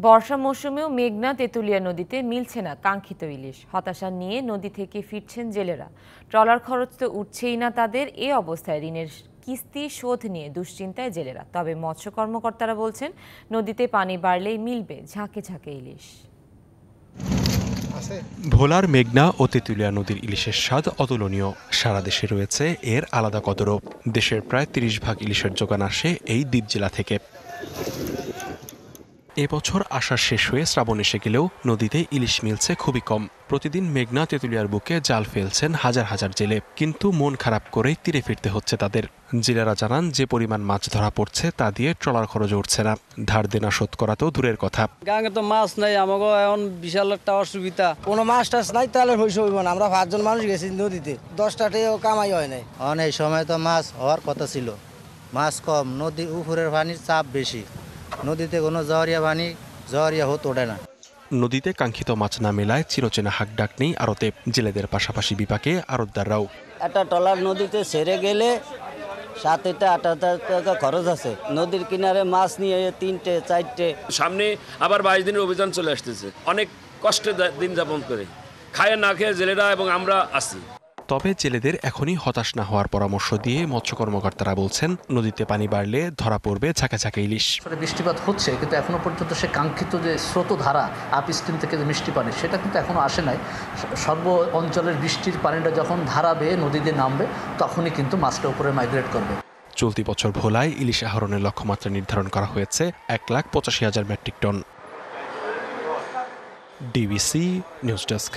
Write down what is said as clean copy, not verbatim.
বর্ষা মৌসুমেও মেঘনা তেঁতুলিয়া নদীতে মিলছে না কাঙ্ক্ষিত ইলিশ। হতাশা নিয়ে নদী থেকে ফিরছেন জেলেরা। ট্রলার খরচ তো উঠছেই না তাদের। এ অবস্থায় ঋণের কিস্তি শোধ নিয়ে দুশ্চিন্তায় জেলেরা। তবে মৎস্য কর্মকর্তারা বলছেন, নদীতে পানি বাড়লেই মিলবে ঝাঁকে ঝাঁকে ইলিশ। ভোলার মেঘনা ও তেঁতুলিয়া নদীর ইলিশের স্বাদ অতুলনীয়। সারা দেশে রয়েছে এর আলাদা কদরও। দেশের প্রায় ৩০% ইলিশের যোগান আসে এই দ্বীপ জেলা থেকে। এবছর আষাঢ় শেষ হয়ে শ্রাবণ এসে গেলেও নদীতে ইলিশ মিলছে খুবই কম। প্রতিদিন মেঘনা তেঁতুলিয়ার বুকে জাল ফেলছেন হাজার হাজার জেলে, কিন্তু মন খারাপ করেই তীরে ফিরতে হচ্ছে তাদের। জেলেরা জানান, যে পরিমাণ মাছ ধরা পড়ছে তা দিয়ে ট্রলার খরচ উঠছে না। ধার দেনা শোধ করা তো দূরের কথা। গাঙে তো মাছ নাই, আমাকে এখন বিশাল একটা অসুবিধা। কোনো মাছ টাছ নাই, তাহলে হইছে হইব না। আমরা 5 জন মানুষ গেছি নদীতে, 10টা টাকাও কামাই হয় নাই। অনেক সময় তো মাছ হওয়ার কথা ছিল, মাছ কম, নদী উপরের পানির চাপ বেশি, নদীতে কোনো জহরিয়া হতে ওঠে না। নদীতে কাঙ্ক্ষিত মাছ না মেলায় চিরচেনা হাকডাক নেই আড়তে। জেলেদের পাশাপাশি বিপাকে আড়তদাররাও। একটা ট্রলার নদীতে ছেড়ে গেলে 7-8 টাকা খরচ আছে। নদীর কিনারে মাছ নিয়ে 3টে 4টে। সামনে আবার 22 দিনের অভিযান চলে আসতেছে। অনেক কষ্টে দিন যাপন করে, খায় না খেয়ে জেলেরা এবং আমরা আছি। তবে জেলেদের এখনই হতাশ না হওয়ার পরামর্শ দিয়ে মৎস্য কর্মকর্তারা বলছেন, নদীতে পানি বাড়লে ধরা পড়বে ঝাঁকে ঝাঁকে ইলিশ। বৃষ্টিপাত হচ্ছে, কিন্তু এখনো পর্যন্ত সে কাঙ্ক্ষিত যে স্রোতধারা আপস্ট্রিম থেকে যে মিষ্টি পানি, সেটা কিন্তু এখনো আসে নাই। সর্ব অঞ্চলের বৃষ্টির পানিটা যখন ধারা বেয়ে নদীতে নামবে, তখনই কিন্তু মাছটা উপরে মাইগ্রেট করবে। চলতি বছর ভোলায় ইলিশ আহরণের লক্ষ্যমাত্রা নির্ধারণ করা হয়েছে 1,85,000 metric ton. DBC news desk.